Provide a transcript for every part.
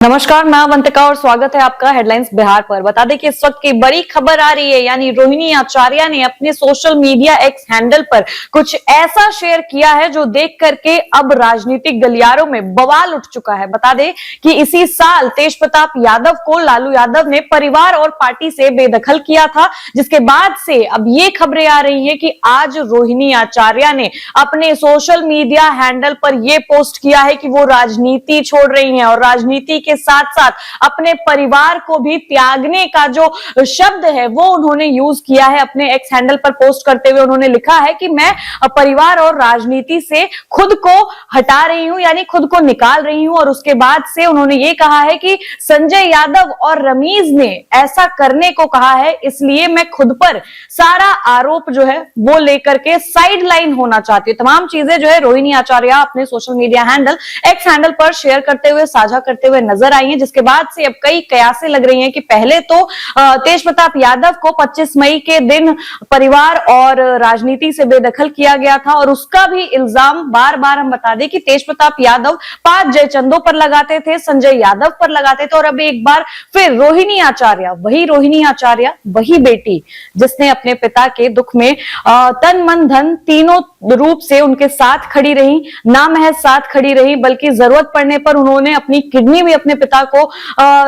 नमस्कार, मैं अवंतिका और स्वागत है आपका हेडलाइंस बिहार पर। बता दें कि इस वक्त की बड़ी खबर आ रही है, यानी रोहिणी आचार्य ने अपने सोशल मीडिया एक्स हैंडल पर कुछ ऐसा शेयर किया है जो देख करके अब राजनीतिक गलियारों में बवाल उठ चुका है। बता दें कि इसी साल तेजप्रताप यादव को लालू यादव ने परिवार और पार्टी से बेदखल किया था, जिसके बाद से अब ये खबरें आ रही है कि आज रोहिणी आचार्य ने अपने सोशल मीडिया हैंडल पर यह पोस्ट किया है कि वो राजनीति छोड़ रही हैं और राजनीति के साथ साथ अपने परिवार को भी त्यागने का जो शब्द है वो उन्होंने यूज किया है। अपने एक्स हैंडल पर पोस्ट करते हुए उन्होंने लिखा है कि मैं परिवार और राजनीति से खुद को हटा रही हूं, यानी खुद को निकाल रही हूं। और उसके बाद से उन्होंने ये कहा है कि संजय यादव और रमीज ने ऐसा करने को कहा है, इसलिए मैं खुद पर सारा आरोप जो है वो लेकर के साइड लाइन होना चाहती हूँ। तमाम चीजें जो है रोहिणी आचार्य अपने social media handle x handle पर शेयर करते हुए, साझा करते हुए नजर आई है, जिसके बाद से अब कई कयासें लग रही हैं कि पहले तो तेजप्रताप यादव को 25 मई के दिन परिवार और राजनीति से बेदखल किया गया था और उसका भी इल्जाम बार बार हम बता दें कि तेजप्रताप यादव 5 जयचंदों पर लगाते थे, संजय यादव पर लगाते थे। और अब एक बार फिर रोहिणी आचार्य, वही बेटी जिसने अपने पिता के दुख में तन मन धन तीनों रूप से उनके साथ खड़ी रही, ना महज साथ खड़ी रही बल्कि जरूरत पड़ने पर उन्होंने अपनी किडनी भी अपने पिता को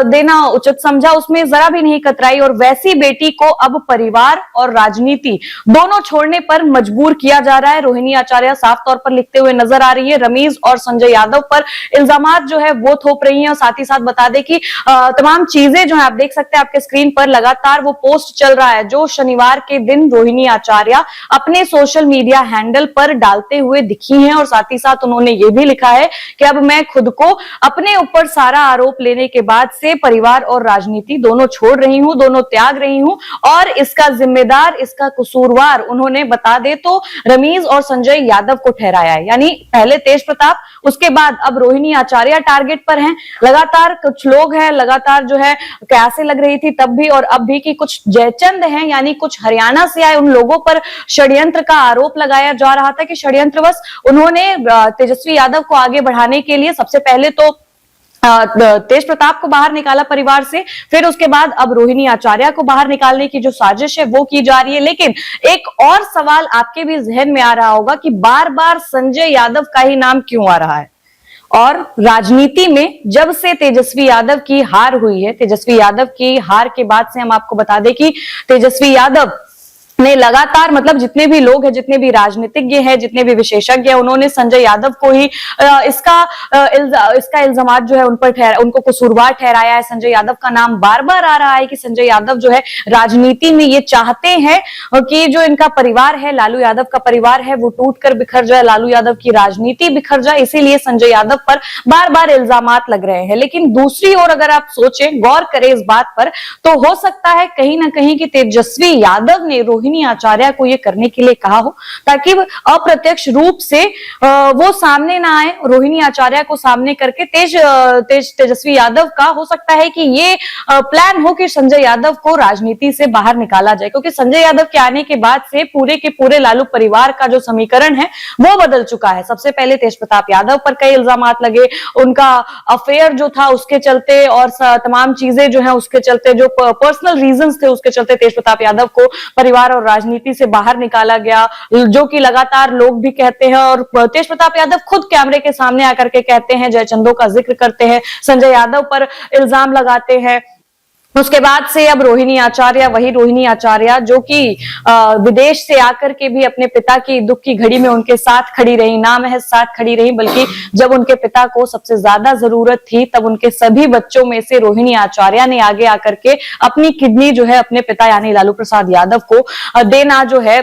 देना उचित समझा, उसमें जरा भी नहीं कतराई। और वैसी बेटी को अब परिवार और राजनीति दोनों छोड़ने पर मजबूर किया जा रहा है। रोहिणी आचार्य साफ तौर पर लिखते हुए नजर आ रही है, रमीज और संजय यादव पर इल्जामात जो है वो थोप रही हैं। और साथ ही साथ बता दें कि तमाम चीजें जो है आप देख सकते हैं आपके स्क्रीन पर, लगातार वो पोस्ट चल रहा है जो शनिवार के दिन रोहिणी आचार्य अपने सोशल मीडिया हैंडल पर डालते हुए दिखी हैं। और साथ ही साथ उन्होंने ये भी लिखा है कि अब मैं खुद को अपने ऊपर सारा आरोप लेने के बाद से परिवार और राजनीति दोनों छोड़ रही हूं, दोनों त्याग रही हूं। और इसका जिम्मेदार, इसका कसूरवार उन्होंने बता दे तो रमीज और संजय यादव को ठहराया है। यानी पहले तेजप्रताप, उसके बाद अब रोहिणी आचार्य टारगेट पर हैं। लगातार कुछ लोग हैं, लगातार जो है कैसे लग रही थी तब भी और अब भी कि कुछ जयचंद हैं, यानी कुछ हरियाणा से आए उन लोगों पर षड्यंत्र का आरोप लगाया जा रहा था कि षड्यंत्रवश उन्होंने तेजस्वी यादव को आगे बढ़ाने के लिए सबसे पहले तो तेजप्रताप को बाहर निकाला परिवार से, फिर उसके बाद अब रोहिणी आचार्य को बाहर निकालने की जो साजिश है वो की जा रही है। लेकिन एक और सवाल आपके भी जहन में आ रहा होगा कि बार बार संजय यादव का ही नाम क्यों आ रहा है। और राजनीति में जब से तेजस्वी यादव की हार हुई है, तेजस्वी यादव की हार के बाद से हम आपको बता दें कि तेजस्वी यादव ने लगातार, मतलब जितने भी लोग हैं, जितने भी राजनीतिज्ञ हैं, जितने भी विशेषज्ञ हैं, उन्होंने संजय यादव को ही इसका इल्जामात जो है उन पर उनको कसूरवार ठहराया है। संजय यादव का नाम बार बार आ रहा है कि संजय यादव जो है राजनीति में ये चाहते हैं कि जो इनका परिवार है, लालू यादव का परिवार है, वो टूट कर बिखर जाए, लालू यादव की राजनीति बिखर जाए, इसीलिए संजय यादव पर बार बार इल्जामात लग रहे हैं। लेकिन दूसरी ओर अगर आप सोचें, गौर करें इस बात पर, तो हो सकता है कहीं ना कहीं कि तेजस्वी यादव ने रोहिणी आचार्य को यह करने के लिए कहा हो ताकि अप्रत्यक्ष रूप से वो सामने ना आए, रोहिणी आचार्य को सामने करके तेजस्वी यादव का हो सकता है कि ये प्लान हो कि संजय यादव को राजनीति से बाहर निकाला जाए। क्योंकि संजय यादव के आने के बाद से पूरे के पूरे लालू परिवार का जो समीकरण है वो बदल चुका है। सबसे पहले तेजप्रताप यादव पर कई इल्जामात लगे, उनका अफेयर जो था उसके चलते और तमाम चीजें जो है उसके चलते, जो पर्सनल रीजंस थे उसके चलते तेजप्रताप यादव को परिवार और राजनीति से बाहर निकाला गया, जो कि लगातार लोग भी कहते हैं। और तेजप्रताप यादव खुद कैमरे के सामने आकर के कहते हैं, जयचंदों का जिक्र करते हैं, संजय यादव पर इल्जाम लगाते हैं। उसके बाद से अब रोहिणी आचार्य, वही रोहिणी आचार्य जो कि विदेश से आकर के भी अपने पिता की दुख की घड़ी में उनके साथ खड़ी रही, ना महज साथ खड़ी रही बल्कि जब उनके पिता को सबसे ज्यादा जरूरत थी तब उनके सभी बच्चों में से रोहिणी आचार्य ने आगे आकर के अपनी किडनी जो है अपने पिता यानी लालू प्रसाद यादव को देना जो है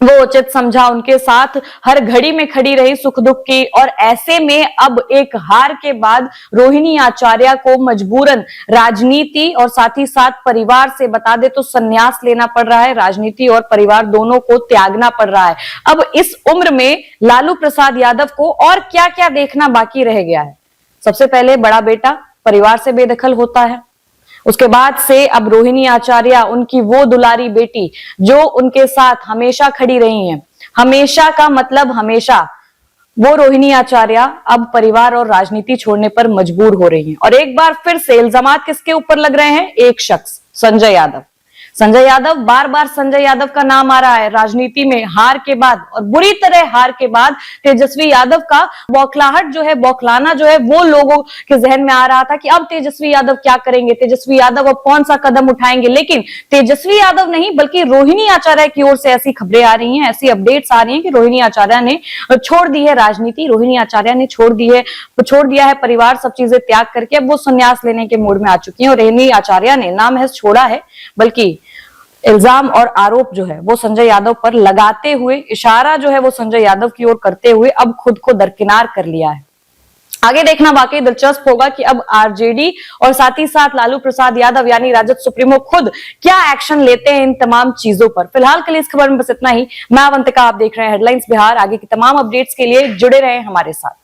वो उचित समझा, उनके साथ हर घड़ी में खड़ी रही सुख दुख की। और ऐसे में अब एक हार के बाद रोहिणी आचार्य को मजबूरन राजनीति और साथ ही साथ परिवार से, बता दे तो, संन्यास लेना पड़ रहा है। राजनीति और परिवार दोनों को त्यागना पड़ रहा है। अब इस उम्र में लालू प्रसाद यादव को और क्या क्या देखना बाकी रह गया है। सबसे पहले बड़ा बेटा परिवार से बेदखल होता है, उसके बाद से अब रोहिणी आचार्य, उनकी वो दुलारी बेटी जो उनके साथ हमेशा खड़ी रही हैं, हमेशा का मतलब हमेशा, वो रोहिणी आचार्य अब परिवार और राजनीति छोड़ने पर मजबूर हो रही हैं और एक बार फिर से इल्जामात किसके ऊपर लग रहे हैं? एक शख्स, संजय यादव। संजय यादव, बार बार संजय यादव का नाम आ रहा है राजनीति में हार के बाद, और बुरी तरह हार के बाद तेजस्वी यादव का बौखलाहट जो है, बौखलाना जो है, वो लोगों के जहन में आ रहा था कि अब तेजस्वी यादव क्या करेंगे, तेजस्वी यादव अब कौन सा कदम उठाएंगे। लेकिन तेजस्वी यादव नहीं बल्कि रोहिणी आचार्य की ओर से ऐसी खबरें आ रही हैं, ऐसी अपडेट्स आ रही हैं कि रोहिणी आचार्य ने छोड़ दी है राजनीति, रोहिणी आचार्य ने छोड़ दिया है परिवार, सब चीजें त्याग करके अब वो संन्यास लेने के मूड में आ चुकी हैं। और रोहिणी आचार्य ने ना महज छोड़ा है बल्कि इल्जाम और आरोप जो है वो संजय यादव पर लगाते हुए, इशारा जो है वो संजय यादव की ओर करते हुए अब खुद को दरकिनार कर लिया है। आगे देखना वाकई दिलचस्प होगा कि अब आरजेडी और साथ ही साथ लालू प्रसाद यादव यानी राजद सुप्रीमो खुद क्या एक्शन लेते हैं इन तमाम चीजों पर। फिलहाल के लिए इस खबर में बस इतना ही। मैं अवंतिका, आप देख रहे हैं हेडलाइंस बिहार। आगे की तमाम अपडेट्स के लिए जुड़े रहें हमारे साथ।